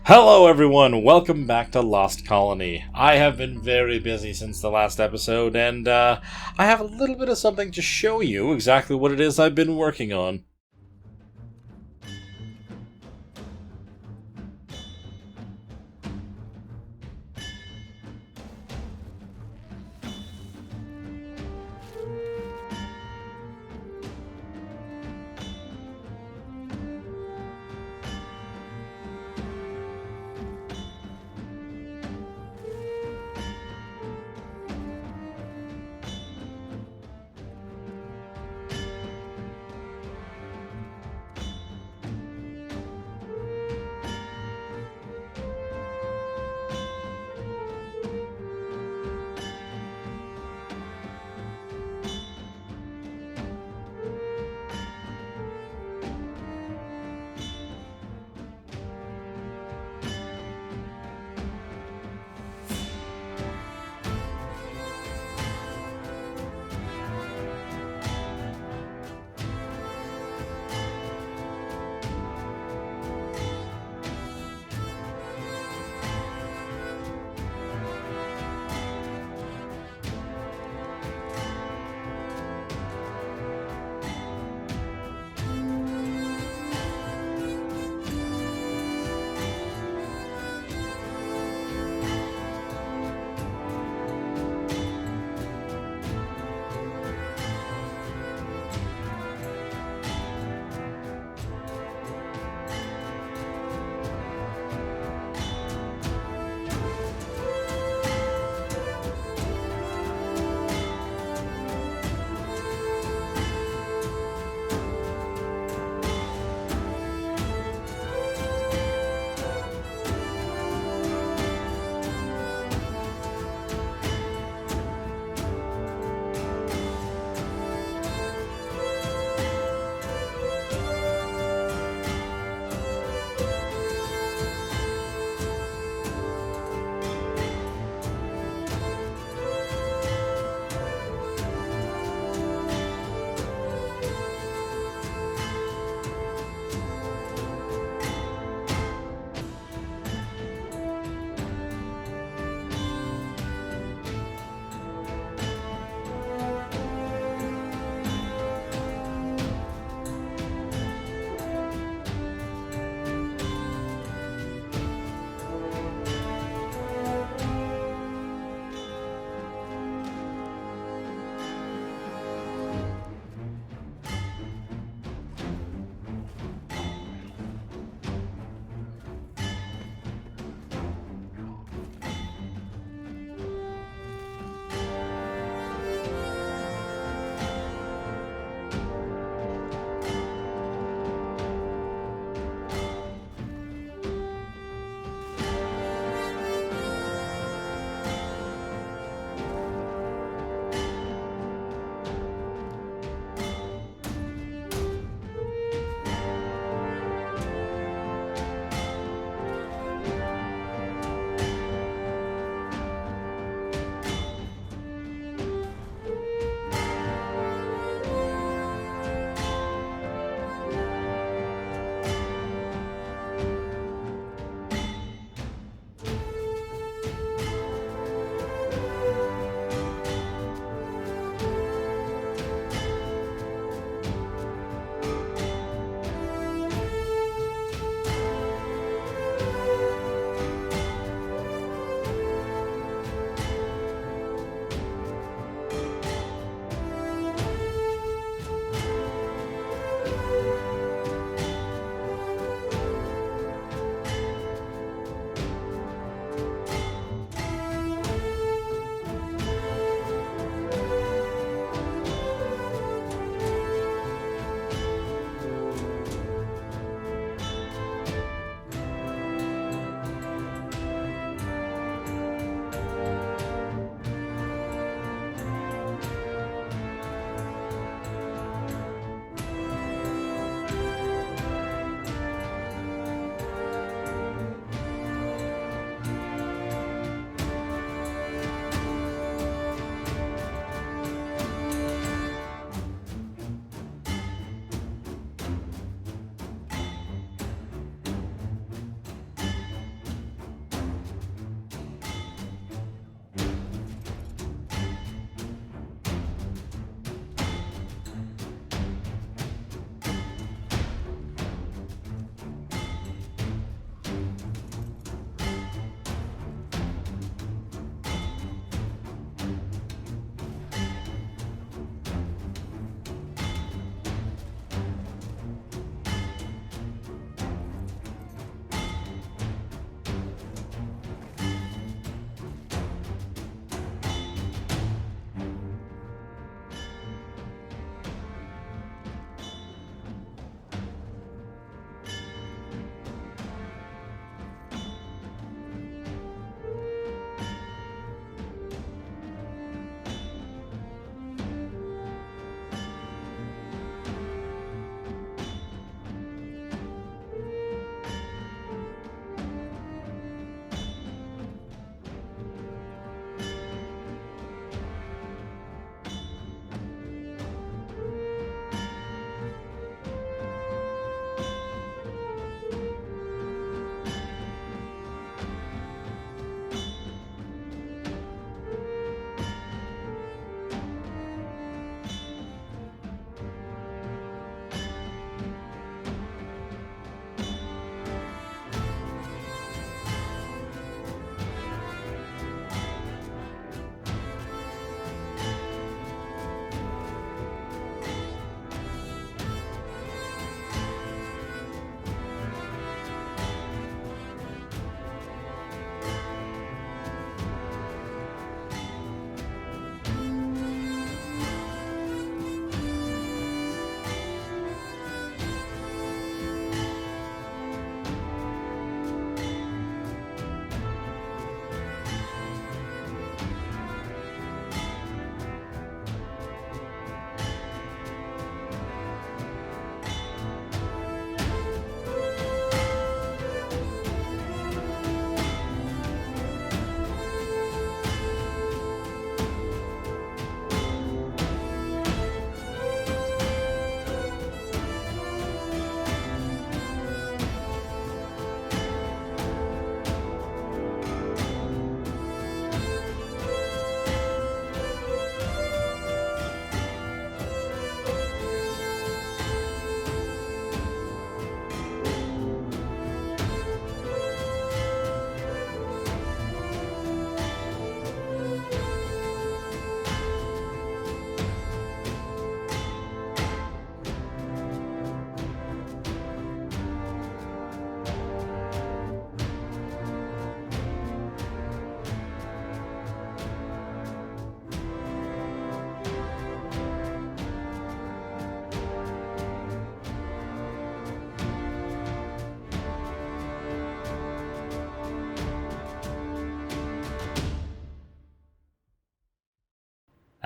Hello everyone, welcome back to Lost Colony. I have been very busy since the last episode, and I have a little bit of something to show you exactly what it is I've been working on.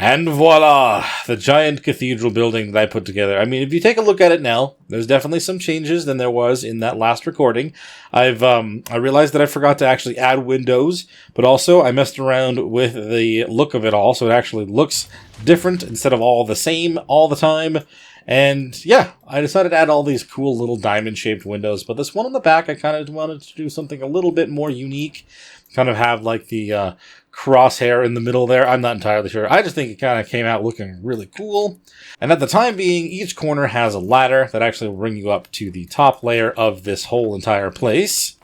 And voila! The giant cathedral building that I put together. I mean, if you take a look at it now, there's definitely some changes than there was in that last recording. I realized that I forgot to actually add windows, but also I messed around with the look of it all, so it actually looks different instead of all the same all the time. And yeah, I decided to add all these cool little diamond-shaped windows, but this one on the back, I kind of wanted to do something a little bit more unique. Kind of have like the crosshair in the middle there. I'm not entirely sure. I just think it kind of came out looking really cool. And at the time being, each corner has a ladder that actually will bring you up to the top layer of this whole entire place,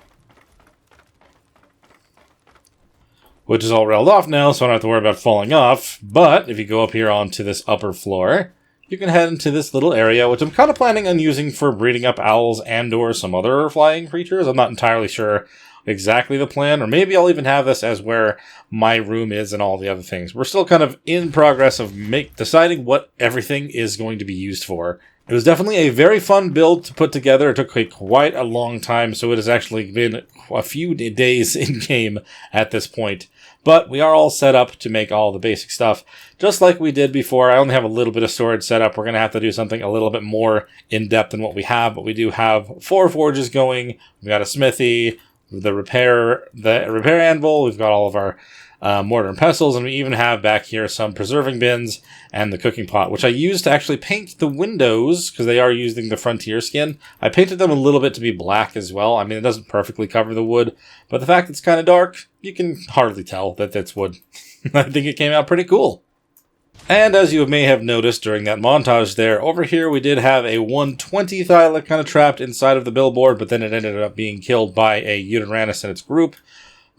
which is all railed off now, so I don't have to worry about falling off. But if you go up here onto this upper floor, you can head into this little area, which I'm kind of planning on using for breeding up owls and or some other flying creatures. I'm not entirely sure exactly the plan, or maybe I'll even have this as where my room is and all the other things. We're still kind of in progress of deciding what everything is going to be used for. It was definitely a very fun build to put together. It took quite a long time, so it has actually been a few days in game at this point. But we are all set up to make all the basic stuff, just like we did before. I only have a little bit of storage set up. We're going to have to do something a little bit more in-depth than what we have, but we do have 4 forges going. We've got a smithy, the repair anvil. We've got all of our mortar and pestles, and we even have back here some preserving bins and the cooking pot, which I used to actually paint the windows because they are using the frontier skin. I painted them a little bit to be black as well. I mean, it doesn't perfectly cover the wood, but the fact it's kind of dark, you can hardly tell that that's wood. I think it came out pretty cool. And as you may have noticed during that montage there, over here we did have a 120 Thylacoleo kind of trapped inside of the billboard, but then it ended up being killed by a Uranus and its group.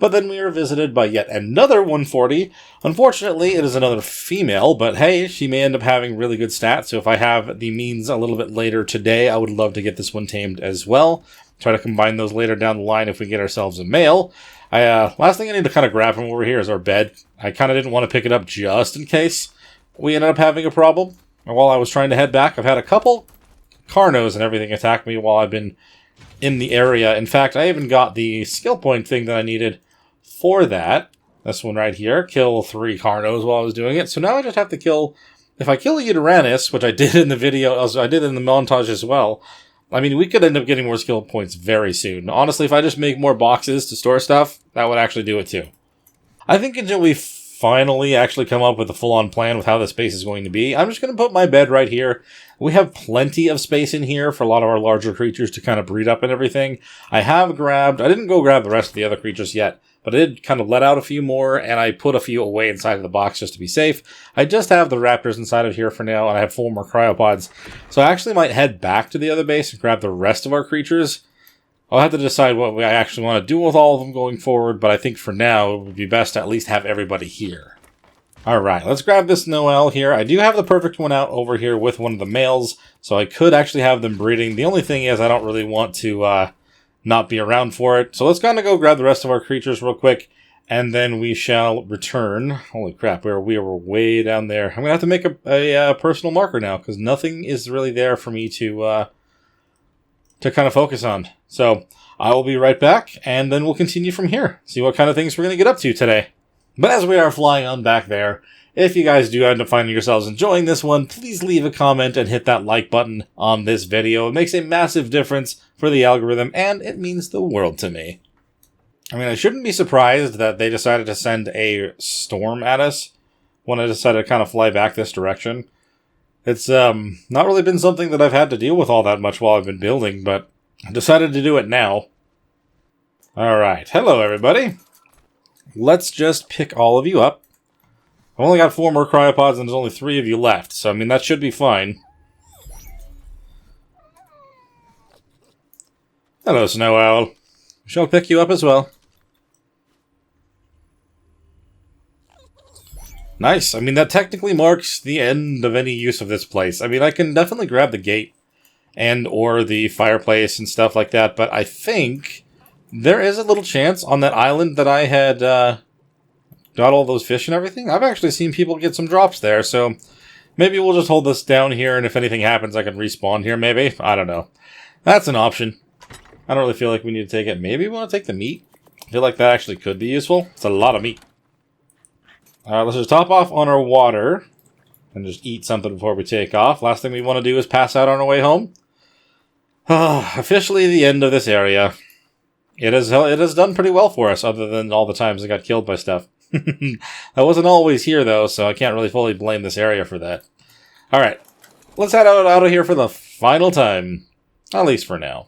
But then we were visited by yet another 140. Unfortunately, it is another female, but hey, she may end up having really good stats, so if I have the means a little bit later today, I would love to get this one tamed as well. Try to combine those later down the line if we get ourselves a male. Last thing I need to kind of grab from over here is our bed. I kind of didn't want to pick it up just in case we ended up having a problem. And while I was trying to head back, I've had a couple Carnos and everything attack me while I've been in the area. In fact, I even got the skill point thing that I needed for that. This one right here. Kill 3 Carnos while I was doing it. So now I just have to kill... If I kill a Uranus, which I did in the video, I did in the montage as well, I mean, we could end up getting more skill points very soon. Honestly, if I just make more boxes to store stuff, that would actually do it too. I think until we finally actually come up with a full-on plan with how the space is going to be, I'm just going to put my bed right here. We have plenty of space in here for a lot of our larger creatures to kind of breed up and everything. I didn't go grab the rest of the other creatures yet, but I did kind of let out a few more, and I put a few away inside of the box just to be safe. I just have the raptors inside of here for now, and I have 4 more cryopods. So I actually might head back to the other base and grab the rest of our creatures. I'll have to decide what I actually want to do with all of them going forward, but I think for now it would be best to at least have everybody here. Alright, let's grab this Noel here. I do have the perfect one out over here with one of the males, so I could actually have them breeding. The only thing is I don't really want to not be around for it. So let's kind of go grab the rest of our creatures real quick, and then we shall return. Holy crap, we were way down there. I'm going to have to make a personal marker now, because nothing is really there for me to kind of focus on. So I will be right back, and then we'll continue from here. See what kind of things we're going to get up to today. But as we are flying on back there, if you guys do end up finding yourselves enjoying this one, please leave a comment and hit that like button on this video. It makes a massive difference for the algorithm, and it means the world to me. I mean, I shouldn't be surprised that they decided to send a storm at us when I decided to kind of fly back this direction. It's not really been something that I've had to deal with all that much while I've been building, but I decided to do it now. Alright, hello everybody. Let's just pick all of you up. I've only got 4 more cryopods and there's only 3 of you left, so I mean that should be fine. Hello, Snow Owl. Shall pick you up as well. Nice. I mean, that technically marks the end of any use of this place. I mean, I can definitely grab the gate and or the fireplace and stuff like that, but I think there is a little chance on that island that I had got all those fish and everything. I've actually seen people get some drops there, so maybe we'll just hold this down here, and if anything happens, I can respawn here, maybe? I don't know. That's an option. I don't really feel like we need to take it. Maybe we want to take the meat? I feel like that actually could be useful. It's a lot of meat. Let's just top off on our water and just eat something before we take off. Last thing we want to do is pass out on our way home. Officially the end of this area. It has done pretty well for us, other than all the times I got killed by stuff. I wasn't always here, though, so I can't really fully blame this area for that. Alright, let's head out of here for the final time. At least for now.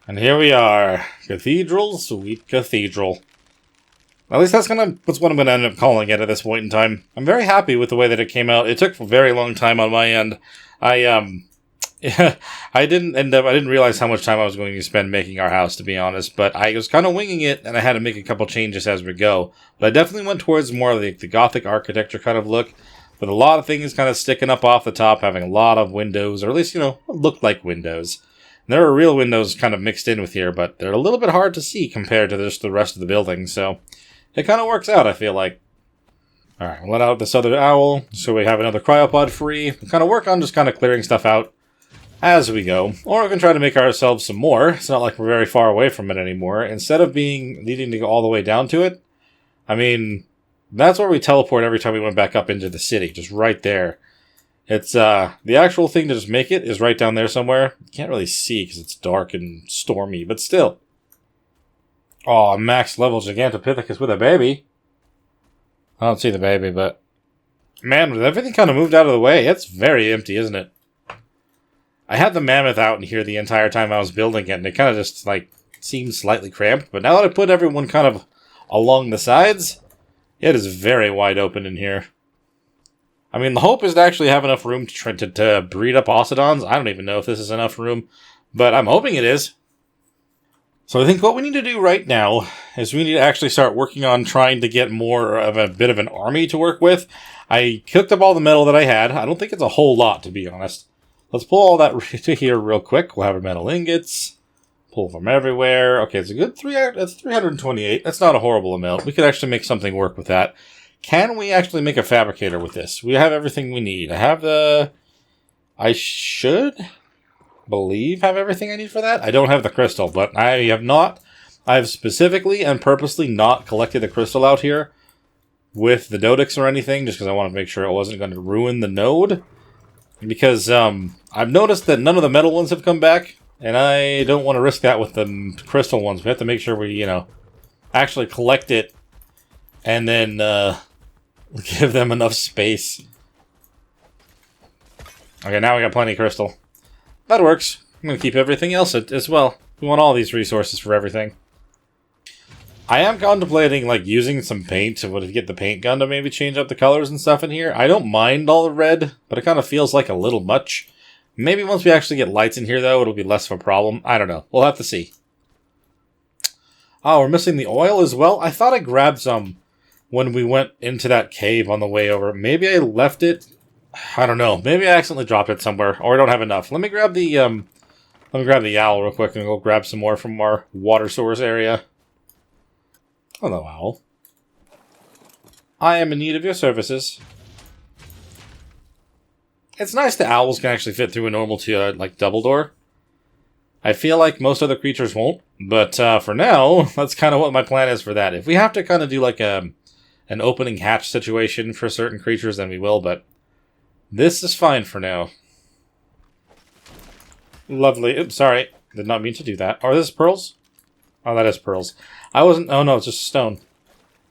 And here we are. Cathedral, sweet Cathedral. At least that's what I'm going to end up calling it at this point in time. I'm very happy with the way that it came out. It took a very long time on my end. I didn't realize how much time I was going to spend making our house, to be honest, but I was kind of winging it, and I had to make a couple changes as we go. But I definitely went towards more of the Gothic architecture kind of look, with a lot of things kind of sticking up off the top, having a lot of windows, or at least, looked like windows. And there are real windows kind of mixed in with here, but they're a little bit hard to see compared to just the rest of the building, so it kind of works out, I feel like. Alright, we'll let out this other owl, so we have another cryopod free. We'll kind of work on just kind of clearing stuff out as we go, or we can try to make ourselves some more. It's not like we're very far away from it anymore. Instead of needing to go all the way down to it, I mean, that's where we teleport every time we went back up into the city, just right there. It's, the actual thing to just make it is right down there somewhere. You can't really see because it's dark and stormy, but still. Oh, max level Gigantopithecus with a baby. I don't see the baby, but man, everything kind of moved out of the way. It's very empty, isn't it? I had the mammoth out in here the entire time I was building it, and it kind of just, seemed slightly cramped. But now that I put everyone kind of along the sides, it is very wide open in here. I mean, the hope is to actually have enough room to breed up Ocedons. I don't even know if this is enough room, but I'm hoping it is. So I think what we need to do right now is we need to actually start working on trying to get more of a bit of an army to work with. I cooked up all the metal that I had. I don't think it's a whole lot, to be honest. Let's pull all that to here real quick. We'll have our metal ingots. Pull from everywhere. Okay, it's a good 328. That's not a horrible amount. We could actually make something work with that. Can we actually make a fabricator with this? We have everything we need. I should believe have everything I need for that. I don't have the crystal, but I've specifically and purposely not collected the crystal out here with the Dodix or anything, just because I want to make sure it wasn't going to ruin the node. Because I've noticed that none of the metal ones have come back, and I don't want to risk that with the crystal ones. We have to make sure we, actually collect it and then give them enough space. Okay, now we got plenty of crystal. That works. I'm going to keep everything else as well. We want all these resources for everything. I am contemplating, using some paint to get the paint gun to maybe change up the colors and stuff in here. I don't mind all the red, but it kind of feels like a little much. Maybe once we actually get lights in here, though, it'll be less of a problem. I don't know. We'll have to see. Oh, we're missing the oil as well? I thought I grabbed some when we went into that cave on the way over. Maybe I left it. I don't know. Maybe I accidentally dropped it somewhere, or I don't have enough. Let me grab the owl real quick and go grab some more from our water source area. Hello, owl. I am in need of your services. It's nice that owls can actually fit through a normal double door. I feel like most other creatures won't, but for now, that's kind of what my plan is for that. If we have to kind of do an opening hatch situation for certain creatures, then we will, but this is fine for now. Lovely. Oops, sorry. Did not mean to do that. Are this pearls? Oh, that is pearls. Oh no, it's just stone.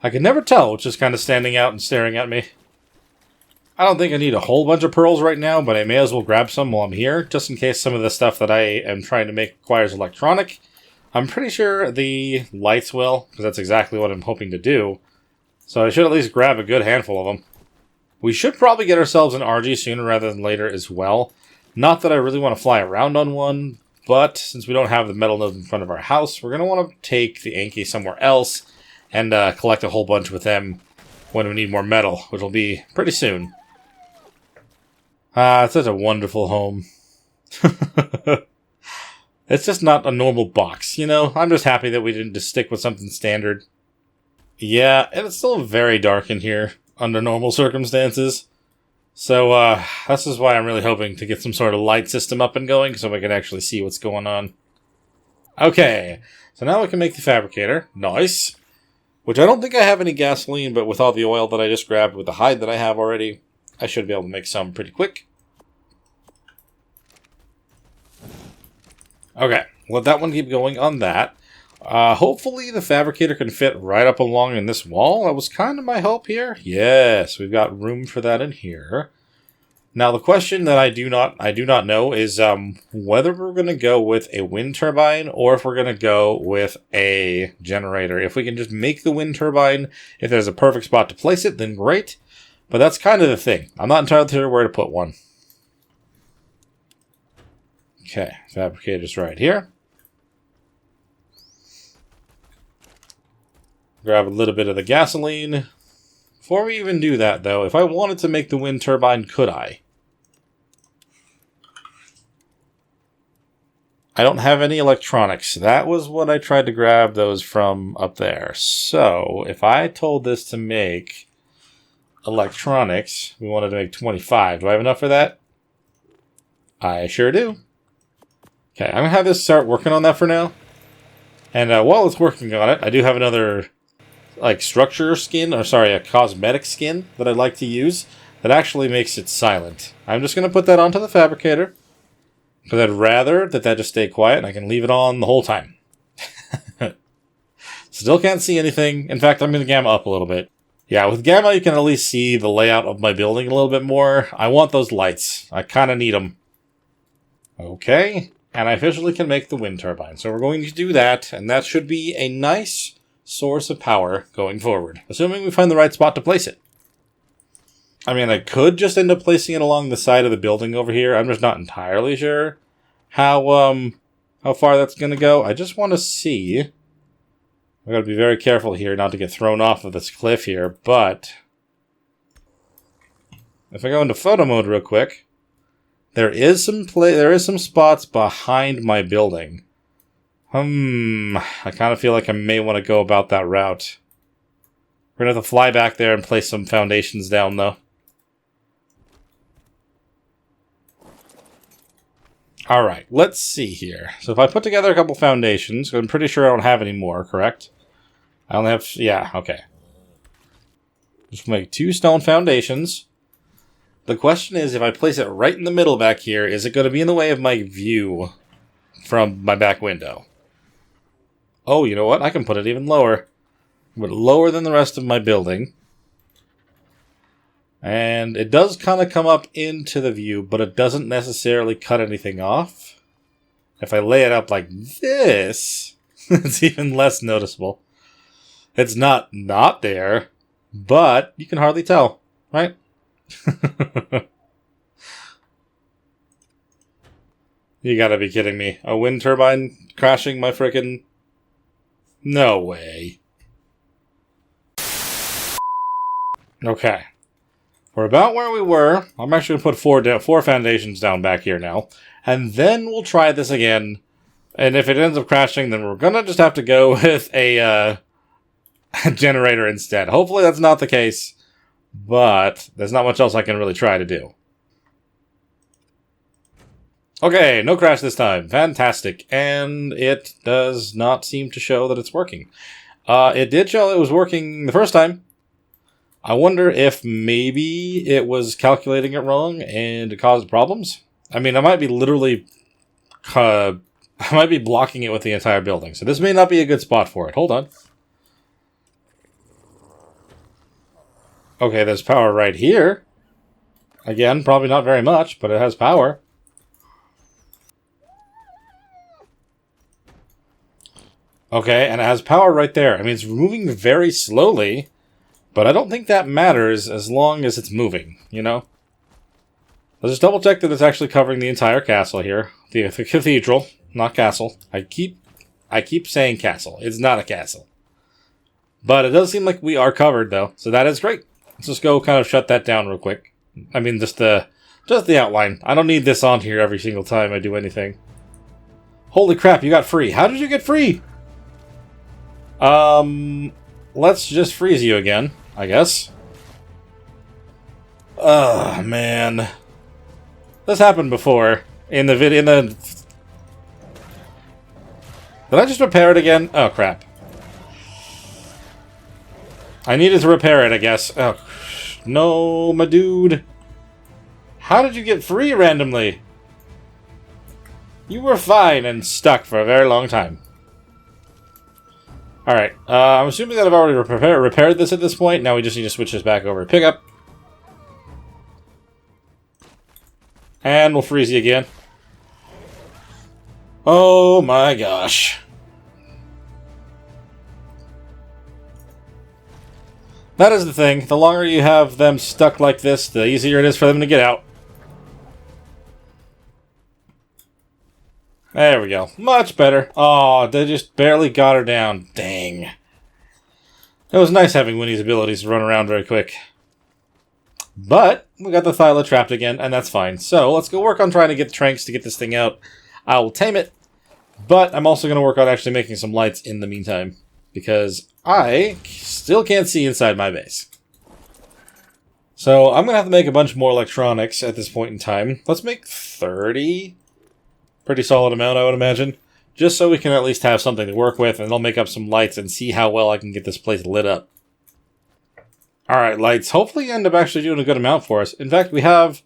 I could never tell which is kind of standing out and staring at me. I don't think I need a whole bunch of pearls right now, but I may as well grab some while I'm here, just in case some of the stuff that I am trying to make requires electronic. I'm pretty sure the lights will, because that's exactly what I'm hoping to do. So I should at least grab a good handful of them. We should probably get ourselves an RG sooner rather than later as well. Not that I really want to fly around on one, but since we don't have the metal node in front of our house, we're going to want to take the Anki somewhere else and collect a whole bunch with them when we need more metal, which will be pretty soon. It's such a wonderful home. It's just not a normal box, I'm just happy that we didn't just stick with something standard. Yeah, and it's still very dark in here under normal circumstances. So, this is why I'm really hoping to get some sort of light system up and going so we can actually see what's going on. Okay, so now we can make the fabricator. Nice. Which I don't think I have any gasoline, but with all the oil that I just grabbed with the hide that I have already, I should be able to make some pretty quick. Okay, let that one keep going on that. Hopefully the fabricator can fit right up along in this wall. That was kind of my hope here. Yes, we've got room for that in here. Now the question that I do not know is whether we're going to go with a wind turbine or if we're going to go with a generator. If we can just make the wind turbine, if there's a perfect spot to place it, then great. But that's kind of the thing. I'm not entirely sure where to put one. Okay, fabricator's right here. Grab a little bit of the gasoline. Before we even do that, though, if I wanted to make the wind turbine, could I? I don't have any electronics. That was what I tried to grab those from up there. So, if I told this to make electronics, we wanted to make 25. Do I have enough for that? I sure do. Okay, I'm going to have this start working on that for now. And while it's working on it, I do have another structure skin, or sorry, a cosmetic skin that I'd like to use that actually makes it silent. I'm just going to put that onto the fabricator. Because I'd rather that just stay quiet and I can leave it on the whole time. Still can't see anything. In fact, I'm going to gamma up a little bit. Yeah, with gamma you can at least see the layout of my building a little bit more. I want those lights. I kind of need them. Okay, and I officially can make the wind turbine. So we're going to do that, and that should be a nice source of power going forward. Assuming we find the right spot to place it. I mean, I could just end up placing it along the side of the building over here. I'm just not entirely sure how far that's going to go. I just want to see. I've got to be very careful here not to get thrown off of this cliff here, but if I go into photo mode real quick, there is some spots behind my building. I kind of feel like I may want to go about that route. We're going to have to fly back there and place some foundations down, though. Alright, let's see here. So if I put together a couple foundations, I'm pretty sure I don't have any more, correct? I only have... yeah, okay. Just make 2 stone foundations. The question is, if I place it right in the middle back here, is it going to be in the way of my view from my back window? Oh, you know what? I can put it even lower. But lower than the rest of my building. And it does kind of come up into the view, but it doesn't necessarily cut anything off. If I lay it up like this, it's even less noticeable. It's not there, but you can hardly tell, right? You gotta be kidding me. A wind turbine crashing my frickin'... no way. Okay. We're about where we were. I'm actually going to put 4 foundations down back here now. And then we'll try this again. And if it ends up crashing, then we're going to just have to go with a generator instead. Hopefully that's not the case. But there's not much else I can really try to do. Okay, no crash this time. Fantastic. And it does not seem to show that it's working. It did show it was working the first time. I wonder if maybe it was calculating it wrong and it caused problems. I mean, I might be literally... I might be blocking it with the entire building. So this may not be a good spot for it. Hold on. Okay, there's power right here. Again, probably not very much, but it has power. Okay, and it has power right there. I mean, it's moving very slowly. But I don't think that matters as long as it's moving, you know? Let's just double check that it's actually covering the entire castle here. The cathedral, not castle. I keep saying castle. It's not a castle. But it does seem like we are covered, though. So that is great. Let's just go kind of shut that down real quick. I mean, just the outline. I don't need this on here every single time I do anything. Holy crap, you got free. How did you get free? Let's just freeze you again, I guess. Oh, man. This happened before in the video. Did I just repair it again? Oh, crap. I needed to repair it, I guess. Oh, no, my dude. How did you get free randomly? You were fine and stuck for a very long time. Alright, I'm assuming that I've already repaired this at this point. Now we just need to switch this back over to pickup. And we'll freeze you again. Oh my gosh. That is the thing. The longer you have them stuck like this, the easier it is for them to get out. There we go. Much better. Oh, they just barely got her down. Dang. It was nice having Winnie's abilities to run around very quick. But we got the Thyla trapped again, and that's fine. So let's go work on trying to get the Tranks to get this thing out. I will tame it, but I'm also going to work on actually making some lights in the meantime, because I still can't see inside my base. So I'm going to have to make a bunch more electronics at this point in time. Let's make 30. Pretty solid amount, I would imagine. Just so we can at least have something to work with, and I'll make up some lights and see how well I can get this place lit up. Alright, lights. Hopefully you end up actually doing a good amount for us. In fact, we have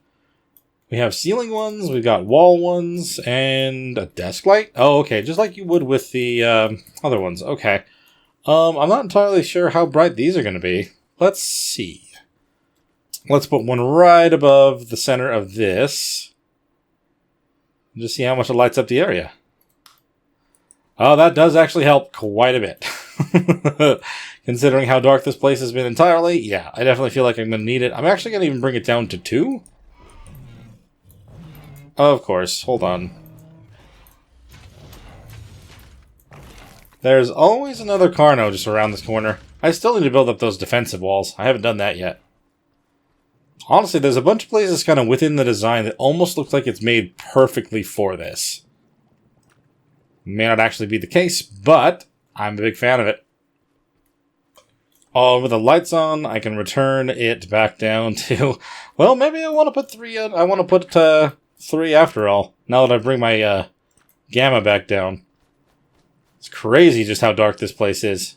ceiling ones, we've got wall ones, and a desk light. Oh, okay, just like you would with the other ones. Okay. I'm not entirely sure how bright these are going to be. Let's see. Let's put one right above the center of this. Just see how much it lights up the area. Oh, that does actually help quite a bit. Considering how dark this place has been entirely, yeah, I definitely feel like I'm going to need it. I'm actually going to even bring it down to 2. Of course, hold on. There's always another Carno just around this corner. I still need to build up those defensive walls. I haven't done that yet. Honestly, there's a bunch of places kind of within the design that almost looks like it's made perfectly for this. May not actually be the case, but I'm a big fan of it. Oh, with the lights on, I can return it back down to... Well, maybe I want to put 3 in. I want to put 3 after all, now that I bring my gamma back down. It's crazy just how dark this place is.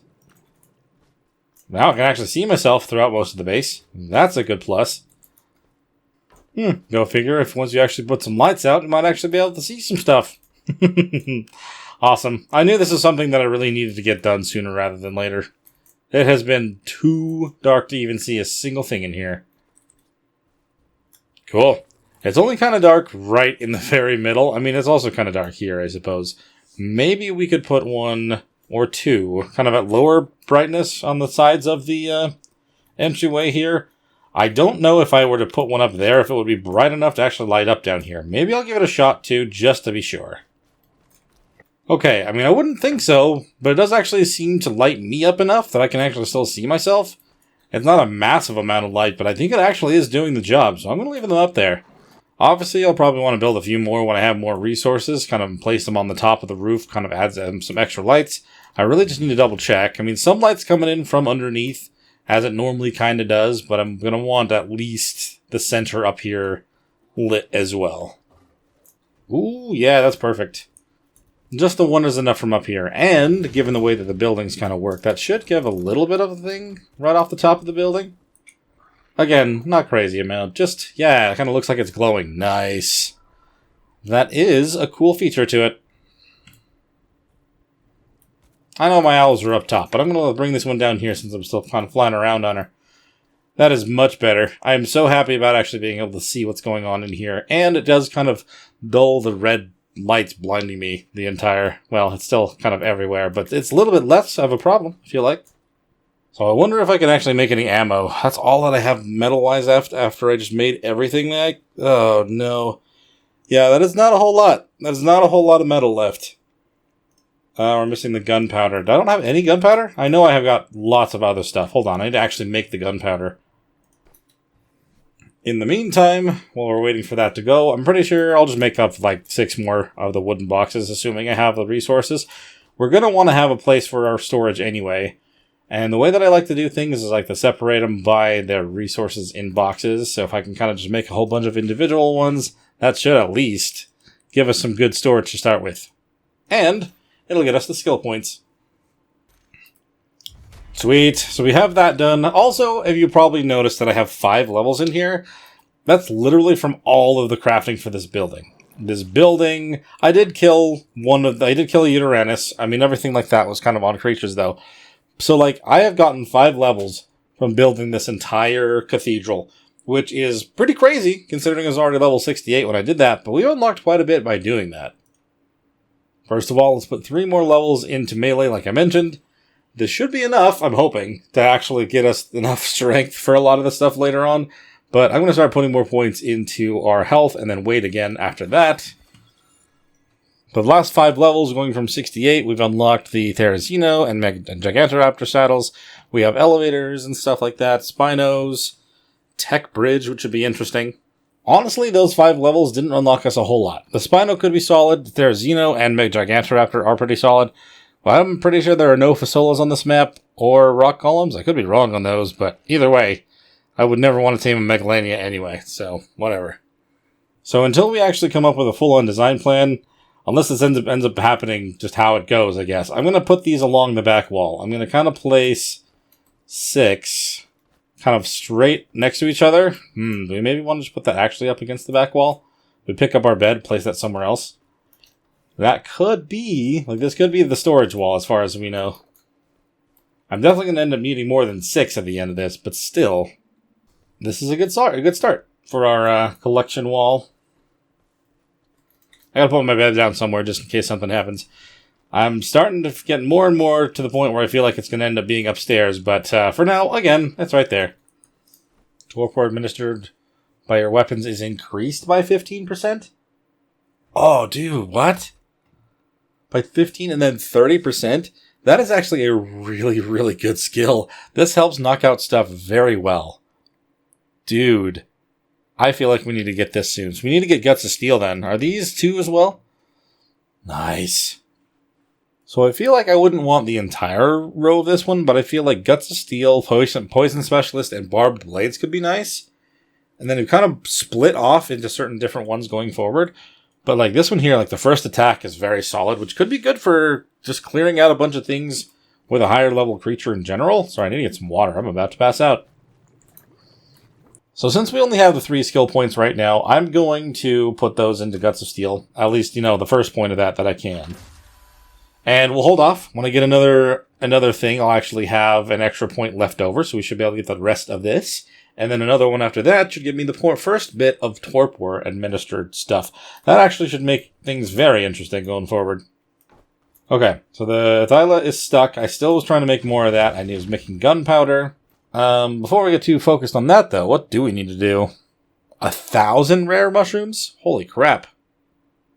Now I can actually see myself throughout most of the base. That's a good plus. Go figure, if once you actually put some lights out, you might actually be able to see some stuff. Awesome. I knew this was something that I really needed to get done sooner rather than later. It has been too dark to even see a single thing in here. Cool. It's only kind of dark right in the very middle. I mean, it's also kind of dark here, I suppose. Maybe we could put 1 or 2 kind of at lower brightness on the sides of the entryway here. I don't know if I were to put one up there, if it would be bright enough to actually light up down here. Maybe I'll give it a shot too, just to be sure. Okay, I mean, I wouldn't think so, but it does actually seem to light me up enough that I can actually still see myself. It's not a massive amount of light, but I think it actually is doing the job, so I'm going to leave them up there. Obviously, I'll probably want to build a few more when I have more resources, kind of place them on the top of the roof, kind of adds some extra lights. I really just need to double check. I mean, some light's coming in from underneath, as it normally kind of does, but I'm going to want at least the center up here lit as well. Ooh, yeah, that's perfect. Just the one is enough from up here, and given the way that the buildings kind of work, that should give a little bit of a thing right off the top of the building. Again, not crazy amount, just, yeah, it kind of looks like it's glowing. Nice. That is a cool feature to it. I know my owls are up top, but I'm going to bring this one down here since I'm still kind of flying around on her. That is much better. I am so happy about actually being able to see what's going on in here, and it does kind of dull the red lights blinding me the entire... Well, it's still kind of everywhere, but it's a little bit less of a problem, I feel like. So I wonder if I can actually make any ammo. That's all that I have metal-wise after I just made everything that Oh, no. Yeah, that is not a whole lot. That is not a whole lot of metal left. We're missing the gunpowder. I don't have any gunpowder? I know I have got lots of other stuff. Hold on, I need to actually make the gunpowder. In the meantime, while we're waiting for that to go, I'm pretty sure I'll just make up like 6 more of the wooden boxes, assuming I have the resources. We're going to want to have a place for our storage anyway. And the way that I like to do things is like to separate them by their resources in boxes. So if I can kind of just make a whole bunch of individual ones, that should at least give us some good storage to start with. And it'll get us the skill points. Sweet. So we have that done. Also, if you probably noticed that I have 5 levels in here, that's literally from all of the crafting for this building. This building, I did kill a Uranus. I mean, everything like that was kind of on creatures, though. So, like, I have gotten 5 levels from building this entire cathedral, which is pretty crazy, considering I was already level 68 when I did that, but we unlocked quite a bit by doing that. First of all, let's put 3 more levels into melee, like I mentioned. This should be enough, I'm hoping, to actually get us enough strength for a lot of the stuff later on. But I'm going to start putting more points into our health and then wait again after that. The last 5 levels, going from 68, we've unlocked the Therizino and Gigantoraptor saddles. We have elevators and stuff like that, Spinos, Tech Bridge, which would be interesting. Honestly, those 5 levels didn't unlock us a whole lot. The Spino could be solid, the Therizino and Gigantoraptor are pretty solid. But I'm pretty sure there are no Fasolas on this map, or rock columns. I could be wrong on those, but either way, I would never want to tame a MacLeod anyway, so whatever. So until we actually come up with a full-on design plan, unless this ends up happening just how it goes, I guess, I'm going to put these along the back wall. I'm going to kind of place 6 kind of straight next to each other. Do we maybe want to just put that actually up against the back wall? We pick up our bed, place that somewhere else. That could be, like, this could be the storage wall as far as we know. I'm definitely going to end up needing more than 6 at the end of this, but still, this is a good start for our collection wall. I gotta put my bed down somewhere just in case something happens. I'm starting to get more and more to the point where I feel like it's going to end up being upstairs, but for now, again, it's right there. Torpor administered by your weapons is increased by 15%? Oh, dude, what? By 15 and then 30%? That is actually a really, really good skill. This helps knock out stuff very well. Dude, I feel like we need to get this soon. So we need to get Guts of Steel then. Are these 2 as well? Nice. So I feel like I wouldn't want the entire row of this one, but I feel like Guts of Steel, Poison Specialist, and Barbed Blades could be nice. And then we kind of split off into certain different ones going forward. But like this one here, like the first attack is very solid, which could be good for just clearing out a bunch of things with a higher level creature in general. Sorry, I need to get some water. I'm about to pass out. So since we only have the 3 skill points right now, I'm going to put those into Guts of Steel. At least, the first point of that I can. And we'll hold off. When I get another thing, I'll actually have an extra point left over, so we should be able to get the rest of this. And then another one after that should give me the first bit of Torpor administered stuff. That actually should make things very interesting going forward. Okay, so the Thyla is stuck. I still was trying to make more of that. I was making gunpowder. Before we get too focused on that, though, what do we need to do? 1,000 rare mushrooms? Holy crap.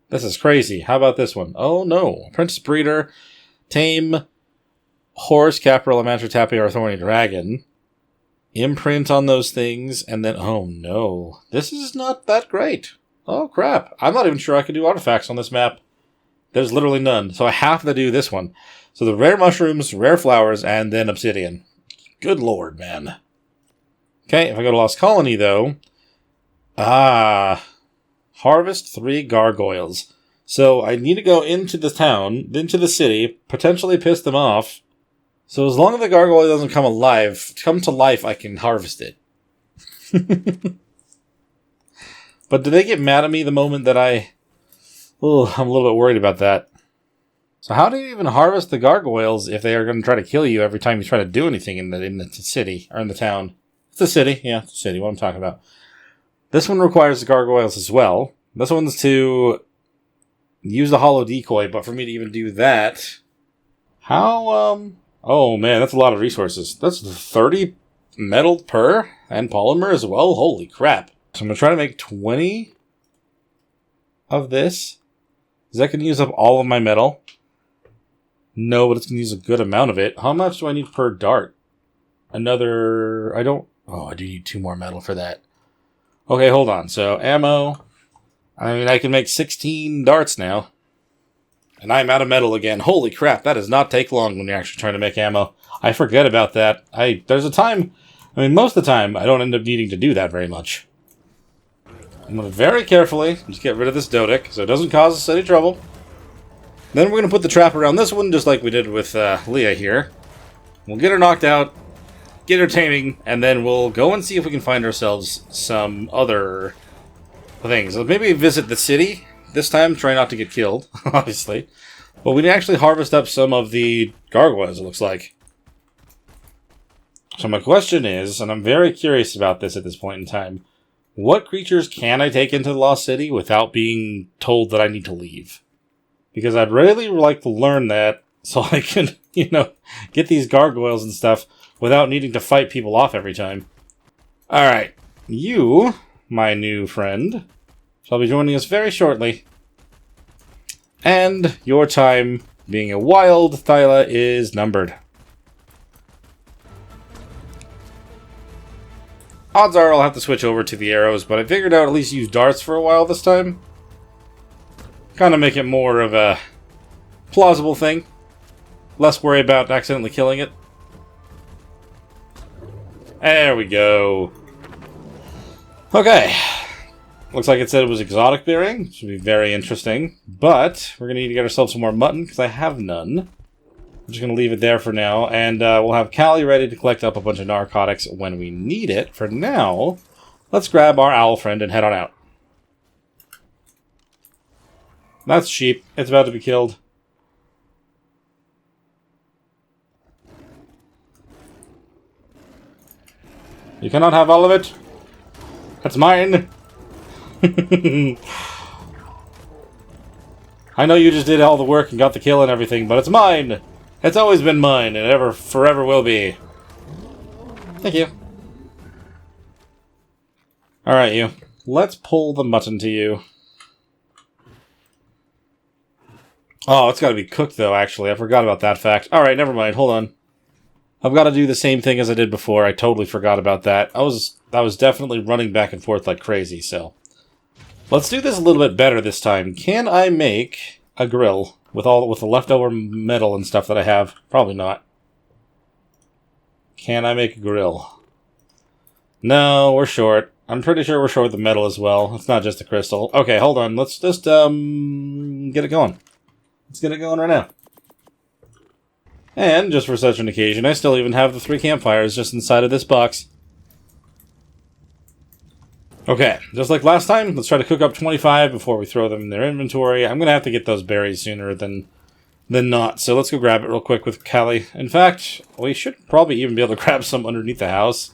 This is crazy. How about this one? Oh, no. Apprentice Breeder, Tame, Horse, Capril, Mantra, Tappy, or Thorny Dragon. Imprint on those things, and then, oh no. This is not that great. Oh, crap. I'm not even sure I can do artifacts on this map. There's literally none. So I have to do this one. So the rare mushrooms, rare flowers, and then obsidian. Good lord, man. Okay, if I go to Lost Colony, though. Harvest 3 gargoyles. So I need to go into the town, into the city, potentially piss them off. So as long as the gargoyle doesn't come to life, I can harvest it. But do they get mad at me the moment that I'm a little bit worried about that. So how do you even harvest the gargoyles if they are going to try to kill you every time you try to do anything in the city, or in the town? It's the city. Yeah, it's the city. What I'm talking about. This one requires the gargoyles as well. This one's to use the hollow decoy, but for me to even do that... How, Oh man, that's a lot of resources. That's 30 metal per, and polymer as well? Holy crap. So I'm going to try to make 20 of this. Is that going to use up all of my metal? No, but it's going to use a good amount of it. How much do I need per dart? I do need 2 more metal for that. Okay, hold on. So, ammo. I can make 16 darts now. And I'm out of metal again. Holy crap, that does not take long when you're actually trying to make ammo. I forget about that. There's a time... most of the time, I don't end up needing to do that very much. I'm going to very carefully just get rid of this Dodic, so it doesn't cause us any trouble. Then we're going to put the trap around this one, just like we did with Leah here. We'll get her knocked out, get her taming, and then we'll go and see if we can find ourselves some other things. So maybe visit the city this time. Try not to get killed, obviously. But we can actually harvest up some of the gargoyles, it looks like. So my question is, and I'm very curious about this at this point in time, what creatures can I take into the Lost City without being told that I need to leave? Because I'd really like to learn that so I can, you know, get these gargoyles and stuff without needing to fight people off every time. Alright, you, my new friend, shall be joining us very shortly. And your time being a wild Thyla is numbered. Odds are I'll have to switch over to the arrows, but I figured I'd at least use darts for a while this time. Kind of make it more of a plausible thing. Less worry about accidentally killing it. There we go. Okay. Looks like it said it was exotic berrying, which would be very interesting. But we're going to need to get ourselves some more mutton, because I have none. I'm just going to leave it there for now, and we'll have Callie ready to collect up a bunch of narcotics when we need it. For now, let's grab our owl friend and head on out. That's sheep. It's about to be killed. You cannot have all of it. That's mine. I know you just did all the work and got the kill and everything, but it's mine. It's always been mine, and ever, forever will be. Thank you. Alright, you. Let's pull the mutton to you. Oh, it's got to be cooked, though, actually. I forgot about that fact. Alright, never mind. Hold on. I've got to do the same thing as I did before. I totally forgot about that. I was definitely running back and forth like crazy, so... Let's do this a little bit better this time. Can I make a grill with the leftover metal and stuff that I have? Probably not. Can I make a grill? No, we're short. I'm pretty sure we're short the metal as well. It's not just the crystal. Okay, hold on. Let's just get it going. Let's get it going right now. And, just for such an occasion, I still even have the 3 campfires just inside of this box. Okay, just like last time, let's try to cook up 25 before we throw them in their inventory. I'm going to have to get those berries sooner than not, so let's go grab it real quick with Callie. In fact, we should probably even be able to grab some underneath the house.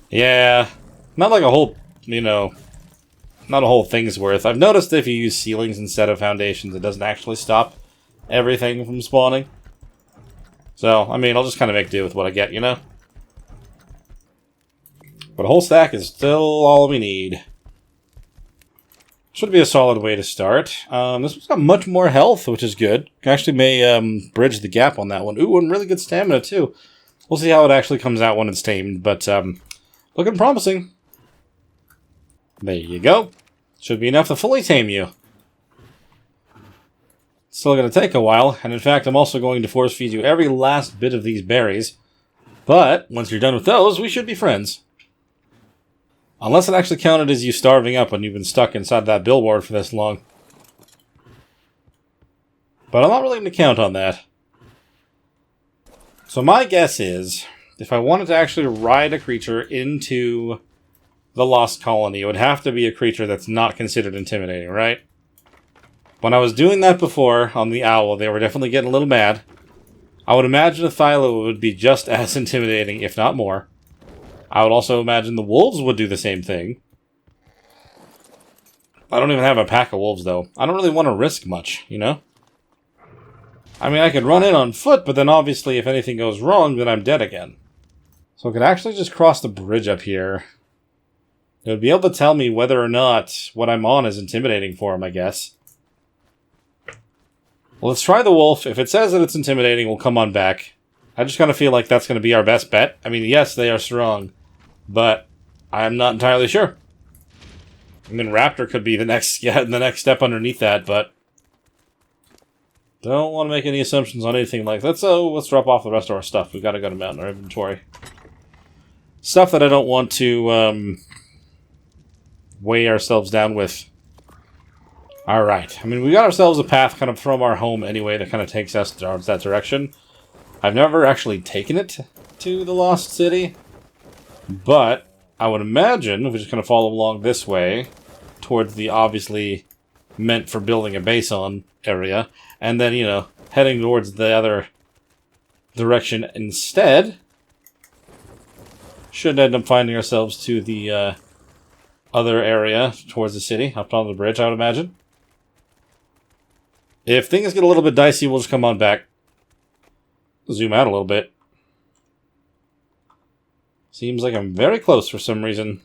Yeah, not like a whole, you know, not a whole thing's worth. I've noticed if you use ceilings instead of foundations, it doesn't actually stop everything from spawning. So, I mean, I'll just kind of make do with what I get, you know? But a whole stack is still all we need. Should be a solid way to start. This one's got much more health, which is good. Actually may bridge the gap on that one. Ooh, and really good stamina, too. We'll see how it actually comes out when it's tamed, but looking promising. There you go. Should be enough to fully tame you. Still going to take a while, and in fact, I'm also going to force feed you every last bit of these berries. But once you're done with those, we should be friends. Unless it actually counted as you starving up when you've been stuck inside that billboard for this long. But I'm not really going to count on that. So my guess is, if I wanted to actually ride a creature into the Lost Colony, it would have to be a creature that's not considered intimidating, right? When I was doing that before on the owl, they were definitely getting a little mad. I would imagine a Thyla would be just as intimidating, if not more. I would also imagine the wolves would do the same thing. I don't even have a pack of wolves, though. I don't really want to risk much, you know? I mean, I could run in on foot, but then obviously if anything goes wrong, then I'm dead again. So I could actually just cross the bridge up here. It would be able to tell me whether or not what I'm on is intimidating for him, I guess. Well, let's try the wolf. If it says that it's intimidating, we'll come on back. I just kind of feel like that's going to be our best bet. I mean, yes, they are strong, but I'm not entirely sure. I mean, Raptor could be the next step underneath that, but don't want to make any assumptions on anything like that. So let's drop off the rest of our stuff. We've got a good amount in our inventory. Stuff that I don't want to weigh ourselves down with. Alright. I mean, we got ourselves a path kind of from our home anyway that kind of takes us towards that direction. I've never actually taken it to the Lost City, but I would imagine if we just kind of follow along this way towards the obviously meant for building a base on area, and then, you know, heading towards the other direction instead, should end up finding ourselves to the other area towards the city, up on the bridge, I would imagine. If things get a little bit dicey, we'll just come on back. Zoom out a little bit. Seems like I'm very close for some reason.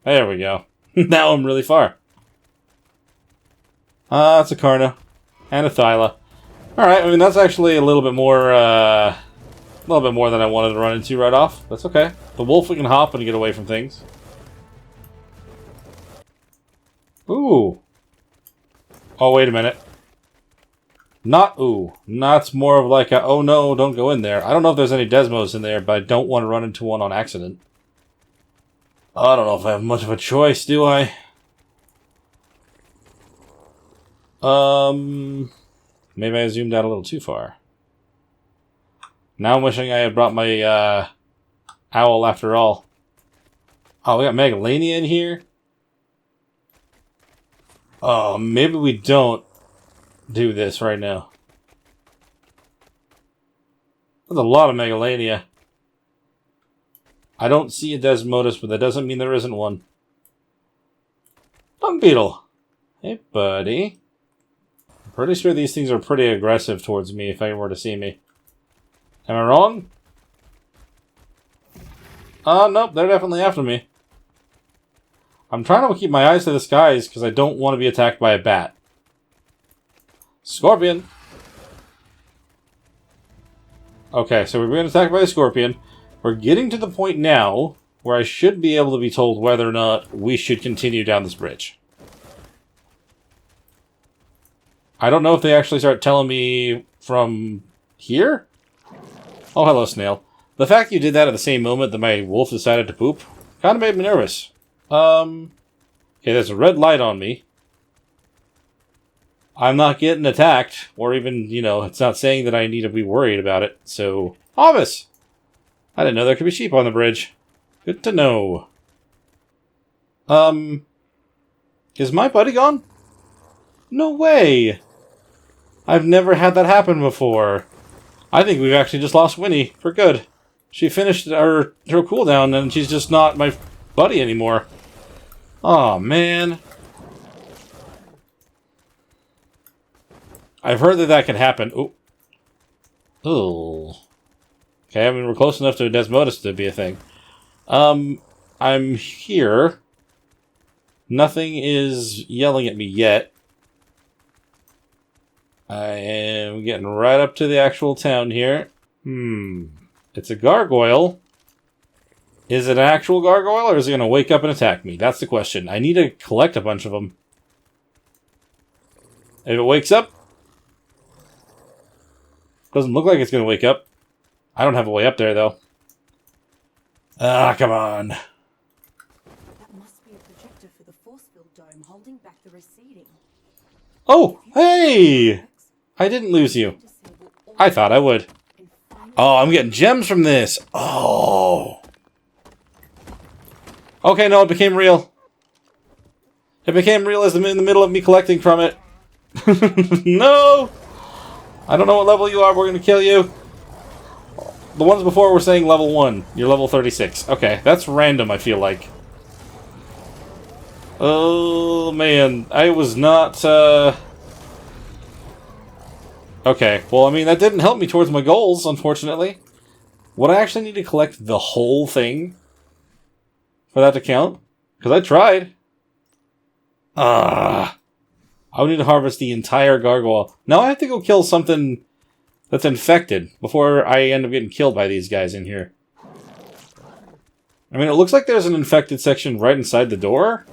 There we go. Now I'm really far. It's a Carna. And a Thyla. Alright, I mean, that's actually a little bit more than I wanted to run into right off. That's okay. The wolf, we can hop and get away from things. Ooh. Oh, wait a minute. Not ooh. That's more of like a, oh no, don't go in there. I don't know if there's any Desmos in there, but I don't want to run into one on accident. I don't know if I have much of a choice, do I? Maybe I zoomed out a little too far. Now I'm wishing I had brought my owl after all. Oh, we got Megalania in here. Oh, maybe we don't do this right now. There's a lot of Megalania. I don't see a Desmodus, but that doesn't mean there isn't one. Dung Beetle. Hey, buddy. I'm pretty sure these things are pretty aggressive towards me if they were to see me. Am I wrong? Nope, they're definitely after me. I'm trying to keep my eyes to the skies because I don't want to be attacked by a bat. Scorpion! Okay, so we're being attacked by a scorpion. We're getting to the point now where I should be able to be told whether or not we should continue down this bridge. I don't know if they actually start telling me from here? Oh, hello, snail. The fact you did that at the same moment that my wolf decided to poop kind of made me nervous. Okay, there's a red light on me. I'm not getting attacked, or even, you know, it's not saying that I need to be worried about it, so... Obvious! I didn't know there could be sheep on the bridge. Good to know. Is my buddy gone? No way! I've never had that happen before. I think we've actually just lost Winnie for good. She finished her cooldown and she's just not my buddy anymore. Oh man. I've heard that that can happen. Ooh. Ooh. Okay, I mean, we're close enough to a Desmodus to be a thing. I'm here. Nothing is yelling at me yet. I am getting right up to the actual town here. It's a gargoyle. Is it an actual gargoyle, or is it going to wake up and attack me? That's the question. I need to collect a bunch of them. If it wakes up... Doesn't look like it's going to wake up. I don't have a way up there, though. Ah, come on. That must be a projector for the force field dome holding back the receding. Oh, hey! I didn't lose you. I thought I would. Oh, I'm getting gems from this. Oh. Okay, no, it became real. It became real as I'm in the middle of me collecting from it. No! I don't know what level you are, we're gonna kill you. The ones before were saying level 1. You're level 36. Okay, that's random, I feel like. Oh, man. I was not, Okay, well, I mean, that didn't help me towards my goals, unfortunately. Would I actually need to collect the whole thing for that to count? Because I tried. I would need to harvest the entire gargoyle. Now I have to go kill something that's infected before I end up getting killed by these guys in here. I mean, it looks like there's an infected section right inside the door.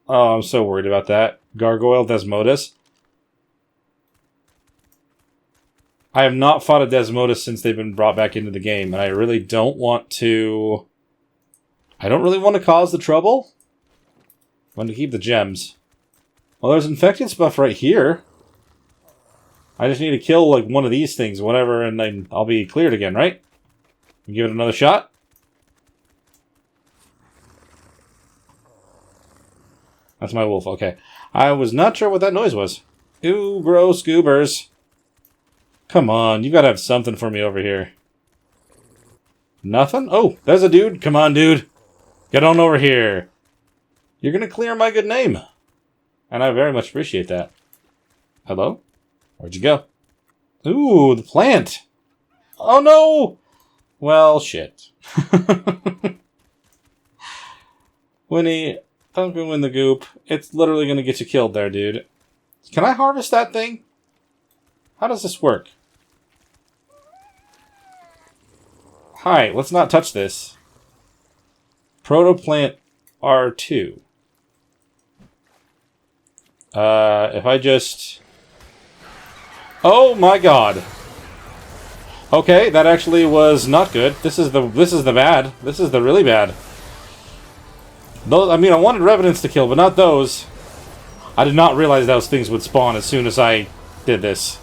Oh, I'm so worried about that. Gargoyle Desmodus. I have not fought a Desmodus since they've been brought back into the game, and I really don't want to... I don't really want to cause the trouble. I want to keep the gems. Well, there's infected stuff right here. I just need to kill, like, one of these things, whatever, and then I'll be cleared again, right? Give it another shot. That's my wolf, okay. I was not sure what that noise was. Ooh, gross goobers. Come on, you gotta have something for me over here. Nothing? Oh, there's a dude. Come on, dude. Get on over here. You're gonna clear my good name. And I very much appreciate that. Hello? Where'd you go? Ooh, the plant. Oh, no! Well, shit. Winnie, don't go in the goop. It's literally going to get you killed there, dude. Can I harvest that thing? How does this work? Hi, let's not touch this. Protoplant R2. If I just... Oh my god. Okay, that actually was not good. This is the bad. This is the really bad. Those, I mean, I wanted revenants to kill, but not those. I did not realize those things would spawn as soon as I did this.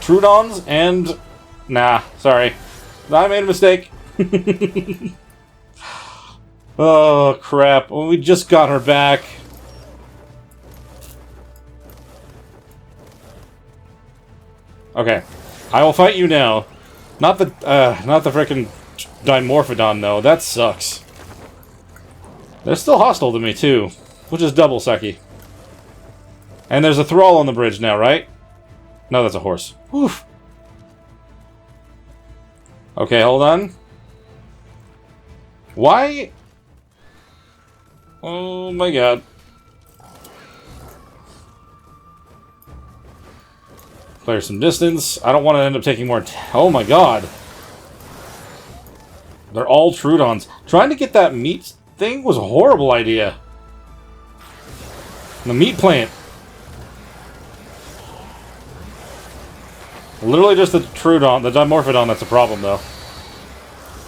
Trudons and... Nah, sorry. I made a mistake. Oh, crap. Well, we just got her back. Okay. I will fight you now. Not the frickin' Dimorphodon, though. That sucks. They're still hostile to me, too. Which is double sucky. And there's a thrall on the bridge now, right? No, that's a horse. Oof. Okay, hold on. Why? Oh my god. Clear some distance. I don't want to end up taking more... Oh my god. They're all Trudons. Trying to get that meat thing was a horrible idea. The meat plant. Literally just the Trudon, the Dimorphodon that's a problem, though.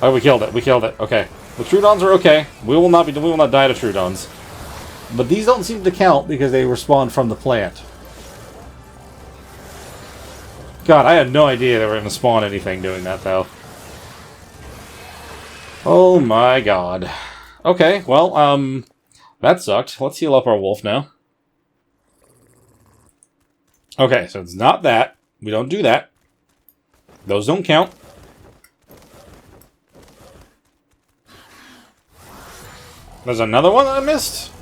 Oh, we killed it. We killed it. Okay. The Trudons are okay. We will not die to Trudons. But these don't seem to count because they respawn from the plant. God, I had no idea they were going to spawn anything doing that, though. Oh my god. Okay, well, that sucked. Let's heal up our wolf now. Okay, so it's not that. We don't do that. Those don't count. There's another one that I missed?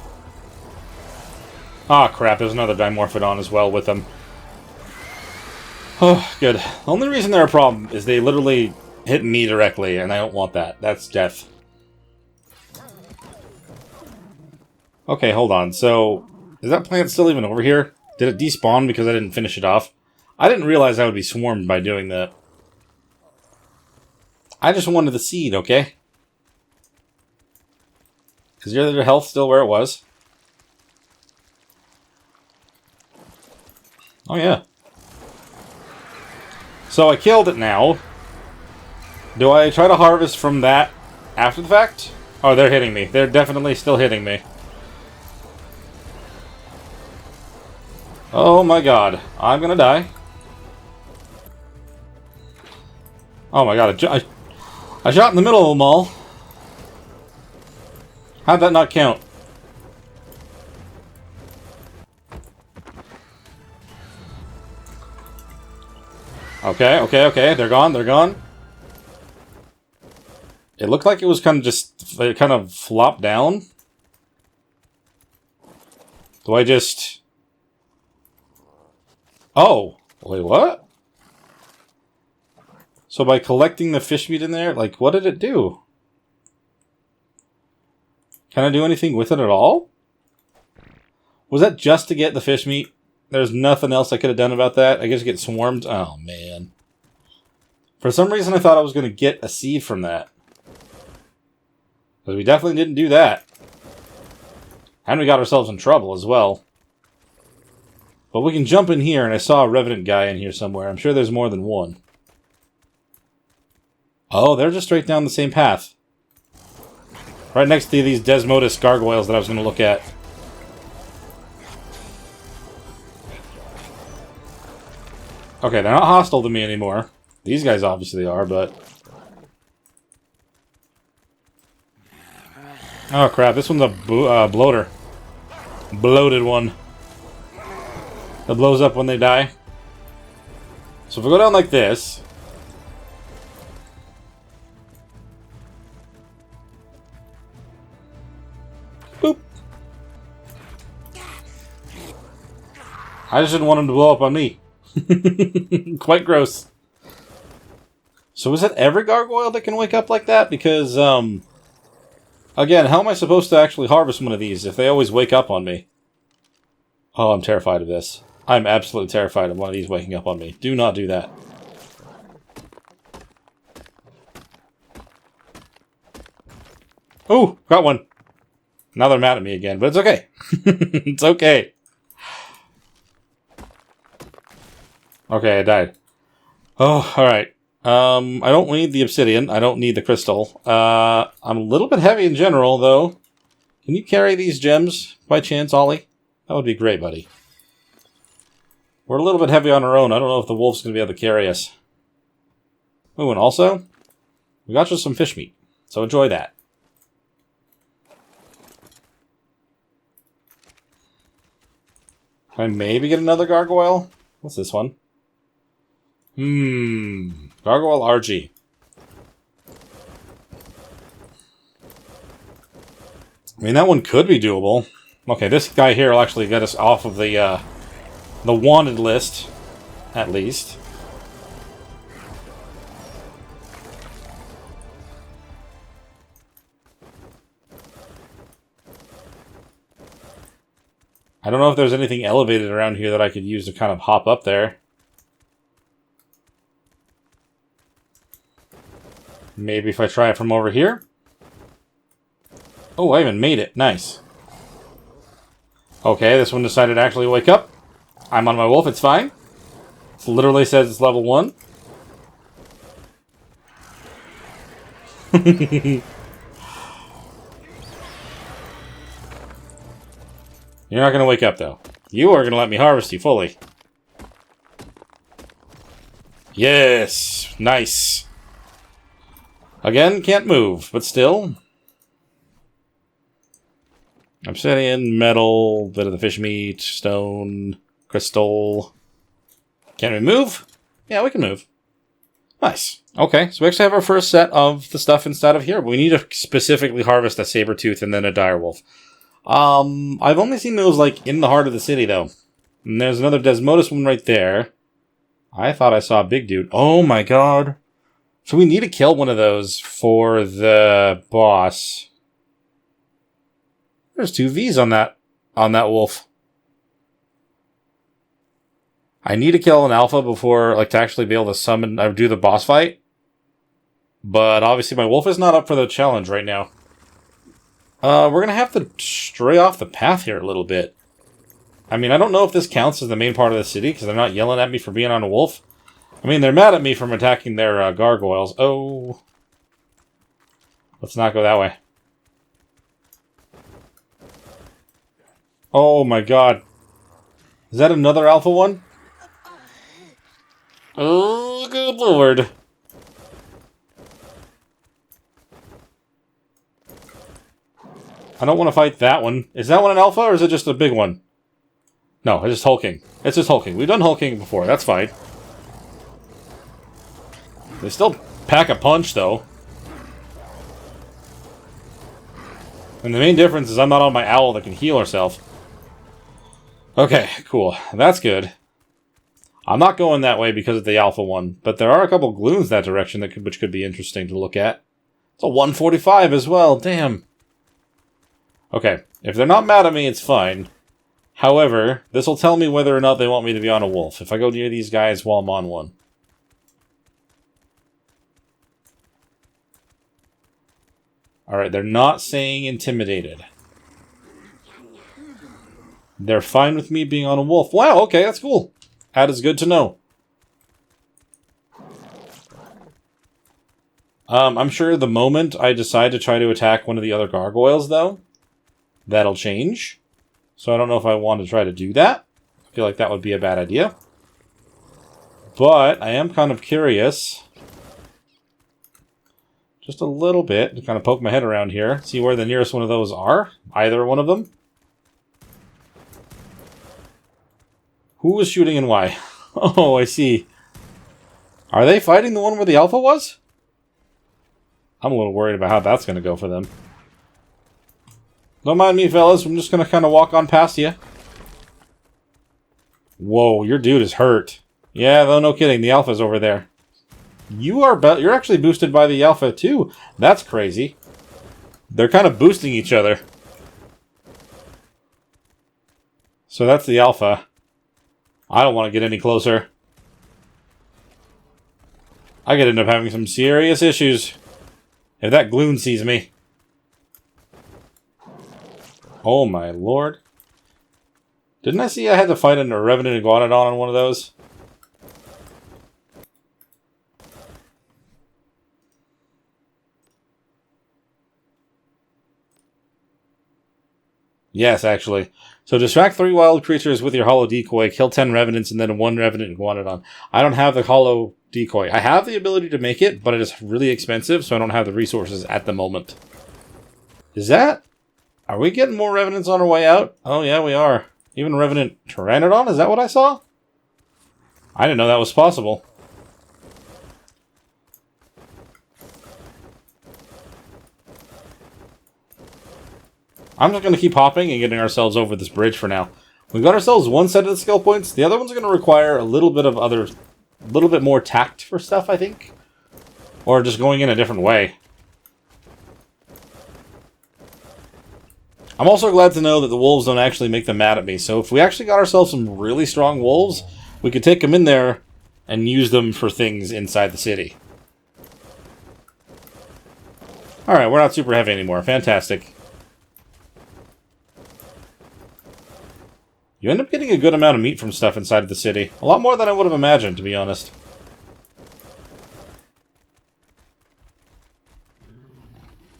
Ah, crap, there's another Dimorphodon as well with them. Oh, good. The only reason they're a problem is they literally hit me directly, and I don't want that. That's death. Okay, hold on. So, is that plant still even over here? Did it despawn because I didn't finish it off? I didn't realize I would be swarmed by doing that. I just wanted the seed, okay? Is your other health still where it was? Oh, yeah. So I killed it now. Do I try to harvest from that after the fact? Oh, they're hitting me. They're definitely still hitting me. Oh my god. I'm gonna die. Oh my god. I shot in the middle of them all. How'd that not count? Okay, okay, okay. They're gone, they're gone. It looked like it was kind of just... It kind of flopped down. Do I just... Oh! Wait, what? So by collecting the fish meat in there, like, what did it do? Can I do anything with it at all? Was that just to get the fish meat? There's nothing else I could have done about that? I guess get swarmed? Oh, man. For some reason, I thought I was going to get a seed from that. But we definitely didn't do that. And we got ourselves in trouble as well. But we can jump in here, and I saw a Revenant guy in here somewhere. I'm sure there's more than one. Oh, they're just straight down the same path. Right next to these Desmodus gargoyles that I was going to look at. Okay, they're not hostile to me anymore. These guys obviously are, but... Oh crap, this one's a bloater. Bloated one. That blows up when they die. So if we go down like this... Boop. I just didn't want him to blow up on me. Quite gross. So is it every gargoyle that can wake up like that? Because, again, how am I supposed to actually harvest one of these if they always wake up on me? Oh, I'm terrified of this. I'm absolutely terrified of one of these waking up on me. Do not do that. Oh, got one. Now they're mad at me again, but it's okay. It's okay. Okay, I died. Oh, alright. I don't need the obsidian. I don't need the crystal. I'm a little bit heavy in general, though. Can you carry these gems, by chance, Ollie? That would be great, buddy. We're a little bit heavy on our own. I don't know if the wolf's going to be able to carry us. Oh, and also, we got you some fish meat. So enjoy that. Can I maybe get another gargoyle? What's this one? Gargoyle RG. I mean, that one could be doable. Okay, this guy here will actually get us off of the wanted list, at least. I don't know if there's anything elevated around here that I could use to kind of hop up there. Maybe if I try it from over here. Oh, I even made it. Nice. Okay, this one decided to actually wake up. I'm on my wolf, it's fine. It literally says it's level 1. You're not going to wake up, though. You are going to let me harvest you fully. Yes! Nice! Again, can't move, but still. Obsidian, metal, bit of the fish meat, stone, crystal. Can we move? Yeah, we can move. Nice. Okay, so we actually have our first set of the stuff inside of here, but we need to specifically harvest a saber tooth and then a direwolf. I've only seen those, like, in the heart of the city, though. And there's another Desmodus one right there. I thought I saw a big dude. Oh my god. So we need to kill one of those for the boss. There's 2 Vs on that wolf. I need to kill an alpha before, like, to actually be able to summon or do the boss fight. But obviously my wolf is not up for the challenge right now. We're gonna have to stray off the path here a little bit. I mean, I don't know if this counts as the main part of the city, because they're not yelling at me for being on a wolf. I mean, they're mad at me from attacking their gargoyles. Oh. Let's not go that way. Oh my god. Is that another alpha one? Oh, good lord. I don't want to fight that one. Is that one an alpha, or is it just a big one? No, it's just hulking. It's just hulking. We've done hulking before. That's fine. They still pack a punch, though. And the main difference is I'm not on my owl that can heal herself. Okay, cool. That's good. I'm not going that way because of the alpha one, but there are a couple gloons that direction which could be interesting to look at. It's a 145 as well. Damn. Okay, if they're not mad at me, it's fine. However, this will tell me whether or not they want me to be on a wolf, if I go near these guys while I'm on one. Alright, they're not saying intimidated. They're fine with me being on a wolf. Wow, okay, that's cool. That is good to know. I'm sure the moment I decide to try to attack one of the other gargoyles, though, that'll change. So I don't know if I want to try to do that. I feel like that would be a bad idea. But I am kind of curious. Just a little bit to kind of poke my head around here. See where the nearest one of those are. Either one of them. Who was shooting and why? Oh, I see. Are they fighting the one where the alpha was? I'm a little worried about how that's going to go for them. Don't mind me, fellas. I'm just going to kind of walk on past you. Whoa, your dude is hurt. Yeah, though, no kidding. The alpha's over there. You're actually boosted by the alpha, too. That's crazy. They're kind of boosting each other. So that's the alpha. I don't want to get any closer. I could end up having some serious issues if that gloon sees me. Oh my lord. Didn't I see I had to fight a Revenant Iguanodon on one of those? Yes, actually. So distract 3 wild creatures with your hollow decoy, kill 10 revenants, and then 1 revenant Iguanodon. I don't have the hollow decoy. I have the ability to make it, but it is really expensive, so I don't have the resources at the moment. Is that? Are we getting more revenants on our way out? Oh yeah, we are. Even revenant Pteranodon? Is that what I saw? I didn't know that was possible. I'm just going to keep hopping and getting ourselves over this bridge for now. We've got ourselves one set of the skill points. The other one's going to require a little bit more tact for stuff, I think. Or just going in a different way. I'm also glad to know that the wolves don't actually make them mad at me. So if we actually got ourselves some really strong wolves, we could take them in there and use them for things inside the city. Alright, we're not super heavy anymore. Fantastic. You end up getting a good amount of meat from stuff inside the city. A lot more than I would have imagined, to be honest.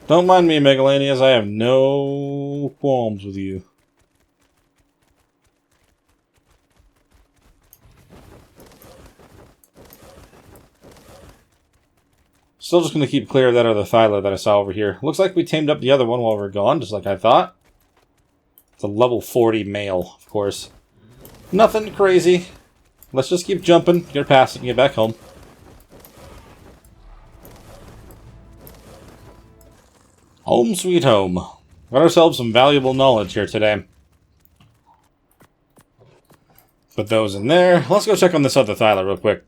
Don't mind me, Megalanias. I have no qualms with you. Still just going to keep clear of that other Thyla that I saw over here. Looks like we tamed up the other one while we were gone, just like I thought. It's a level 40 male, of course. Nothing crazy. Let's just keep jumping, get past it, and get back home. Home sweet home. Got ourselves some valuable knowledge here today. Put those in there. Let's go check on this other Thyla real quick.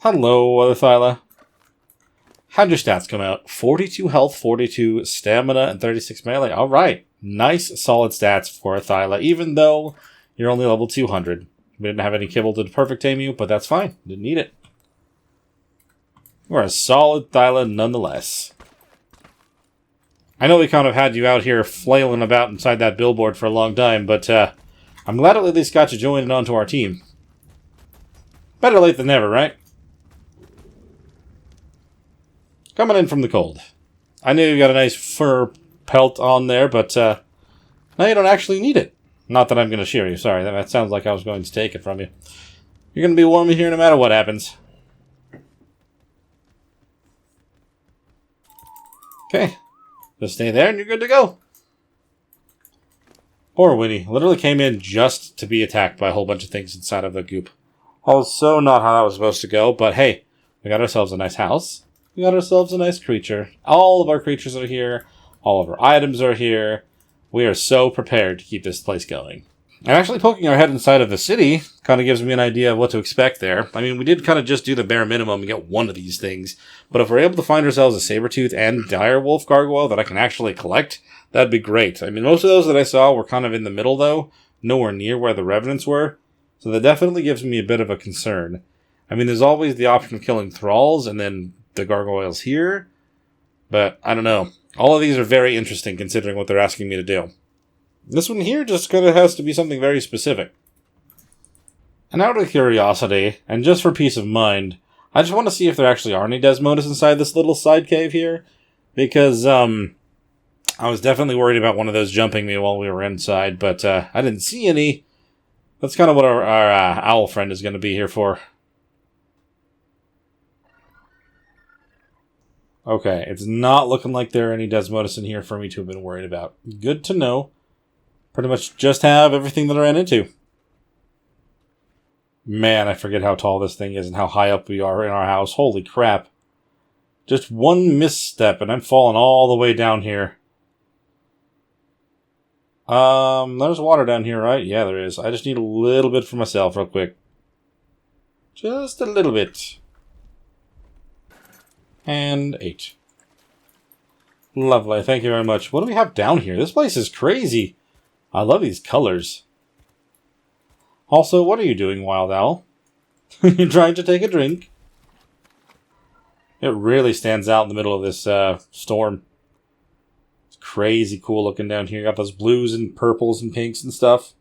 Hello, other Thyla. How'd your stats come out? 42 health, 42 stamina, and 36 melee. Alright. Nice, solid stats for a Thyla, even though you're only level 200. We didn't have any kibble to perfect tame you, but that's fine. Didn't need it. We're a solid Thyla nonetheless. I know we kind of had you out here flailing about inside that billboard for a long time, but I'm glad at least got you joined onto our team. Better late than never, right? Coming in from the cold. I knew you got a nice fur pelt on there, but now you don't actually need it. Not that I'm going to shear you, sorry. That sounds like I was going to take it from you. You're going to be warm here no matter what happens. Okay. Just stay there and you're good to go. Poor Winnie. Literally came in just to be attacked by a whole bunch of things inside of the goop. Also not how that was supposed to go, but hey, we got ourselves a nice house. We got ourselves a nice creature. All of our creatures are here. All of our items are here. We are so prepared to keep this place going. And actually poking our head inside of the city kind of gives me an idea of what to expect there. I mean, we did kind of just do the bare minimum and get one of these things. But if we're able to find ourselves a Sabertooth and Direwolf Gargoyle that I can actually collect, that'd be great. I mean, most of those that I saw were kind of in the middle, though. Nowhere near where the Revenants were. So that definitely gives me a bit of a concern. I mean, there's always the option of killing Thralls and then the Gargoyles here. But, I don't know. All of these are very interesting considering what they're asking me to do. This one here just kind of has to be something very specific. And out of curiosity, and just for peace of mind, I just want to see if there actually are any Desmodus inside this little side cave here. Because, I I was definitely worried about one of those jumping me while we were inside, but I didn't see any. That's kind of what our owl friend is going to be here for. Okay, it's not looking like there are any Desmodus in here for me to have been worried about. Good to know. Pretty much just have everything that I ran into. Man, I forget how tall this thing is and how high up we are in our house. Holy crap. Just one misstep and I'm falling all the way down here. There's water down here, right? Yeah, there is. I just need a little bit for myself real quick. Just a little bit. And 8. Lovely, thank you very much. What do we have down here? This place is crazy. I love these colors. Also, what are you doing, Wild Owl? You're trying to take a drink? It really stands out in the middle of this storm. It's crazy cool looking down here. Got those blues and purples and pinks and stuff.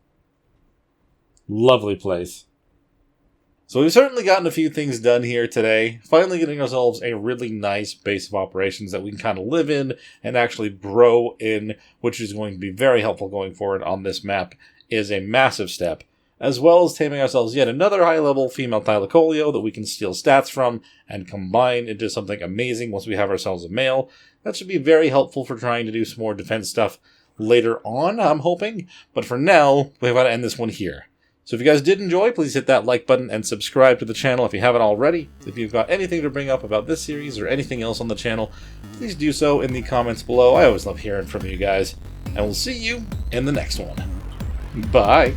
Lovely place. So we've certainly gotten a few things done here today. Finally getting ourselves a really nice base of operations that we can kind of live in and actually grow in, which is going to be very helpful going forward on this map, is a massive step. As well as taming ourselves yet another high-level female Thylacoleo that we can steal stats from and combine into something amazing once we have ourselves a male. That should be very helpful for trying to do some more defense stuff later on, I'm hoping. But for now, we've got to end this one here. So if you guys did enjoy, please hit that like button and subscribe to the channel if you haven't already. If you've got anything to bring up about this series or anything else on the channel, please do so in the comments below. I always love hearing from you guys. And we'll see you in the next one. Bye!